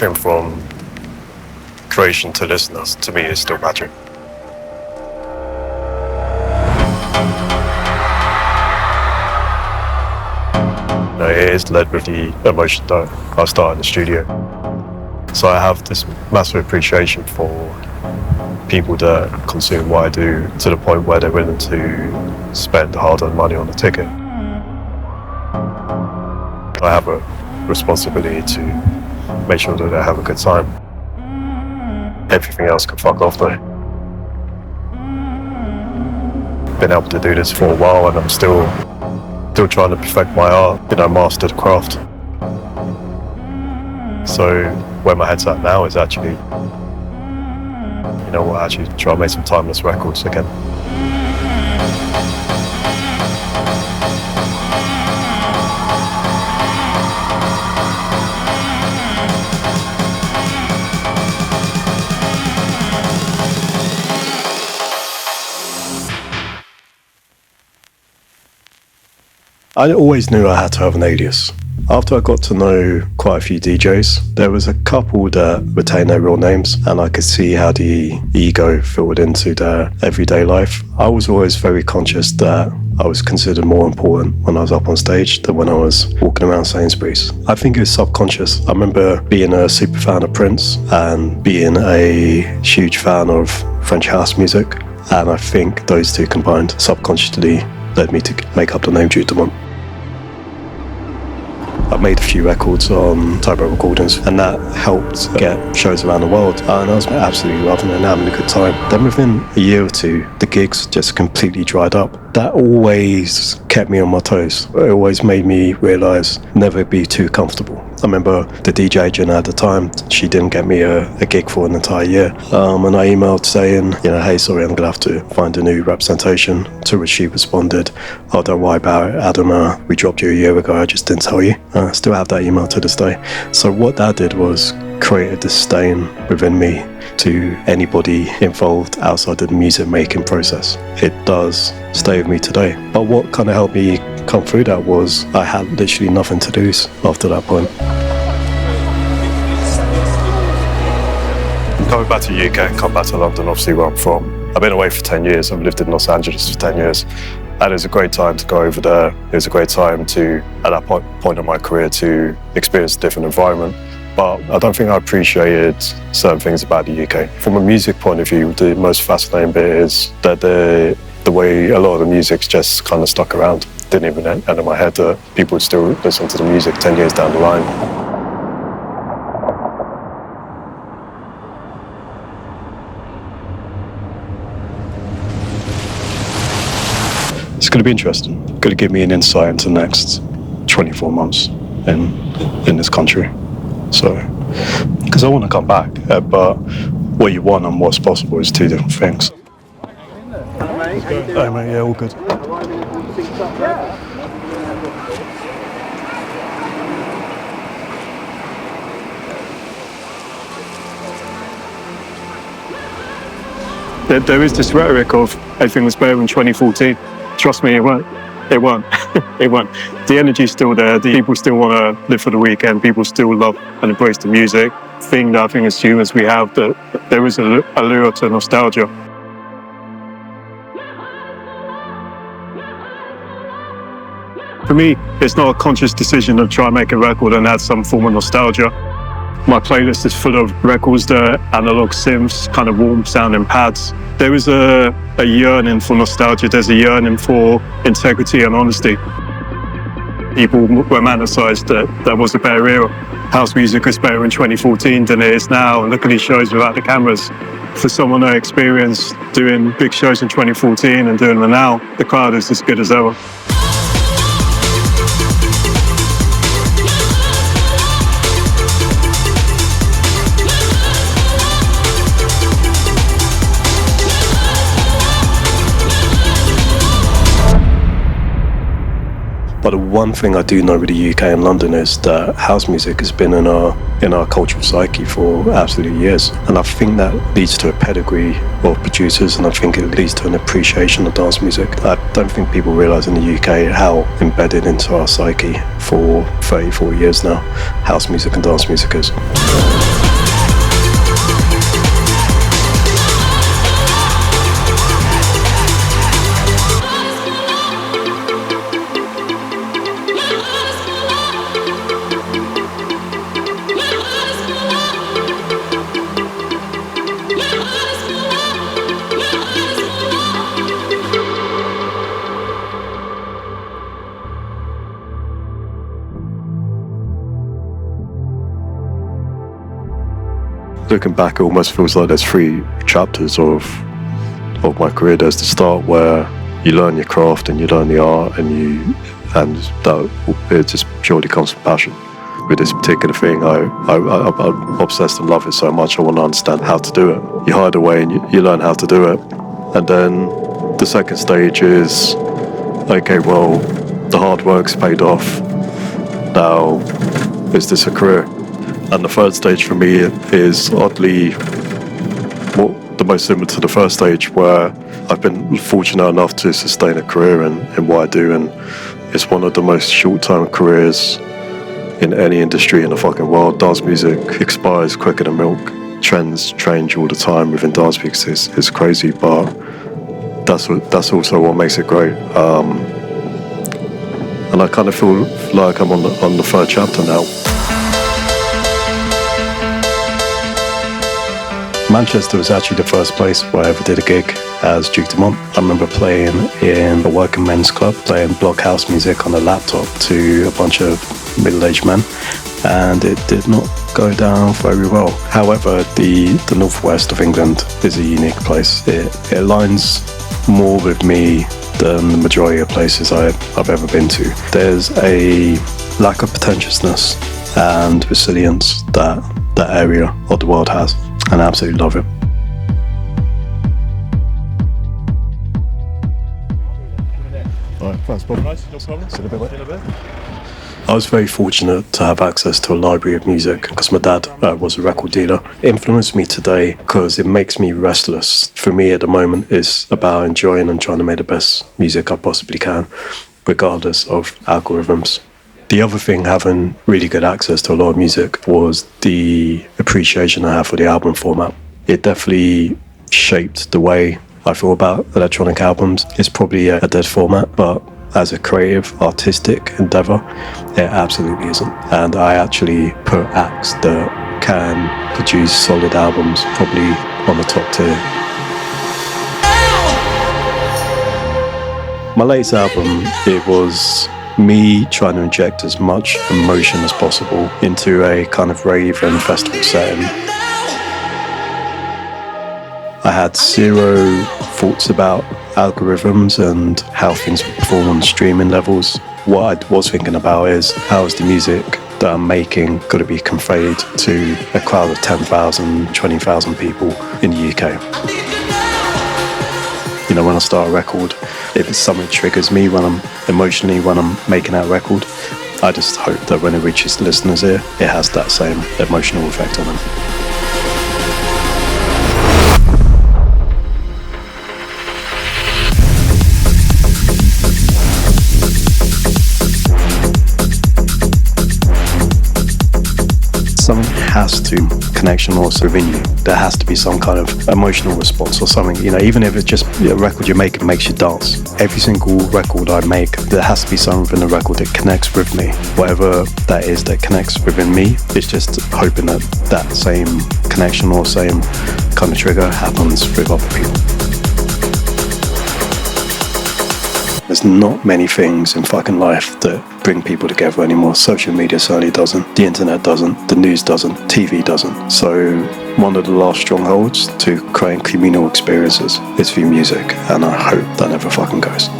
everything from creation to listeners, to me, is still magic. It is led with the emotion that I start in the studio. So I have this massive appreciation for people that consume what I do to the point where they're willing to spend hard-earned money on a ticket. I have a responsibility to make sure that they have a good time. Everything else can fuck off though. Been able to do this for a while and I'm still trying to perfect my art, master the craft. So where my head's at now is actually, actually try and make some timeless records again. I always knew I had to have an alias. After I got to know quite a few DJs, there was a couple that retained their real names and I could see how the ego filtered into their everyday life. I was always very conscious that I was considered more important when I was up on stage than when I was walking around Sainsbury's. I think it was subconscious. I remember being a super fan of Prince and being a huge fan of French house music, and I think those two combined subconsciously led me to make up the name Dumont. I made a few records on Typo Recordings and that helped get shows around the world, and I was absolutely loving it and having a good time. Then within a year or two, the gigs just completely dried up. That always kept me on my toes. It always made me realise never be too comfortable. I remember the DJ agent at the time, she didn't get me a gig for an entire year. And I emailed saying, hey, sorry, I'm going to have to find a new representation. To which she responded, oh, don't worry about it, Adam, we dropped you a year ago, I just didn't tell you. I still have that email to this day. So what that did was create a disdain within me to anybody involved outside of the music making process. It does stay with me today. But what kind of helped me come through that was I had literally nothing to lose after that point. Coming back to the UK, come back to London, obviously where I'm from. I've been away for 10 years. I've lived in Los Angeles for 10 years. And it was a great time to go over there. It was a great time to, at that point in my career, to experience a different environment. But I don't think I appreciated certain things about the UK. From a music point of view, the most fascinating bit is that the way a lot of the music's just kind of stuck around. Didn't even enter my head that people would still listen to the music 10 years down the line. It's going to be interesting. It's going to give me an insight into the next 24 months in this country. So, because I want to come back, but what you want and what's possible is two different things. Hey mate, yeah, all good. There is this rhetoric of everything was better in 2014. Trust me, it won't. It won't. It won't. The energy's still there. The people still want to live for the weekend. People still love and embrace the music. Thing that I think as humans we have, that there is a allure to nostalgia. For me, it's not a conscious decision to try and make a record and add some form of nostalgia. My playlist is full of records that are analog synths, kind of warm sounding pads. There is a yearning for nostalgia. There's a yearning for integrity and honesty. People romanticized that was a better era. House music was better in 2014 than it is now. And look at these shows without the cameras. For someone that experienced doing big shows in 2014 and doing them now, the crowd is as good as ever. But the one thing I do know with the UK and London is that house music has been in our cultural psyche for absolute years. And I think that leads to a pedigree of producers, and I think it leads to an appreciation of dance music. I don't think people realise in the UK how embedded into our psyche for 34 years now house music and dance music is. looking back, it almost feels like there's 3 chapters of my career. There's the start where you learn your craft and you learn the art, and that it just purely comes from passion. With this particular thing, I'm obsessed and love it so much. I want to understand how to do it. You hide away and you learn how to do it. And then the second stage is, okay, well, the hard work's paid off. Now, is this a career? And the third stage for me is oddly the most similar to the first stage, where I've been fortunate enough to sustain a career in what I do, and it's one of the most short-term careers in any industry in the fucking world. Dance music expires quicker than milk. Trends change all the time within dance music. It's crazy, but that's also what makes it great. And I kind of feel like I'm on the third chapter now. Manchester was actually the first place where I ever did a gig as Duke Dumont. I remember playing in a working men's club, playing block house music on a laptop to a bunch of middle-aged men, and it did not go down very well. However, the northwest of England is a unique place. It aligns more with me than the majority of places I've ever been to. There's a lack of pretentiousness and resilience that area of the world has, and I absolutely love it. Alright, thanks, Bob. Nice, no problem. See you in a bit. I was very fortunate to have access to a library of music because my dad was a record dealer. It influenced me today because it makes me restless. For me at the moment, it's about enjoying and trying to make the best music I possibly can, regardless of algorithms. The other thing, having really good access to a lot of music, was the appreciation I have for the album format. It definitely shaped the way I feel about electronic albums. It's probably a dead format, but as a creative, artistic endeavour, it absolutely isn't. And I actually put acts that can produce solid albums probably on the top tier. My latest album, it was me trying to inject as much emotion as possible into a kind of rave and festival setting. I had zero thoughts about algorithms and how things would perform on streaming levels. What I was thinking about is, how is the music that I'm making going to be conveyed to a crowd of 10,000, 20,000 people in the UK? You know, when I start a record, if it's something that triggers me when I'm making that record, I just hope that when it reaches the listener's ear, it has that same emotional effect on them. Something has to connection also within you. There has to be some kind of emotional response or something, you know, even if it's just a record you're making makes you dance. Every single record I make, there has to be something within the record that connects with me. Whatever that is that connects within me, it's just hoping that that same connection or same kind of trigger happens with other people. There's not many things in fucking life that bring people together anymore. Social media certainly doesn't. The internet doesn't. The news doesn't. TV doesn't. So one of the last strongholds to creating communal experiences is through music, and I hope that never fucking goes.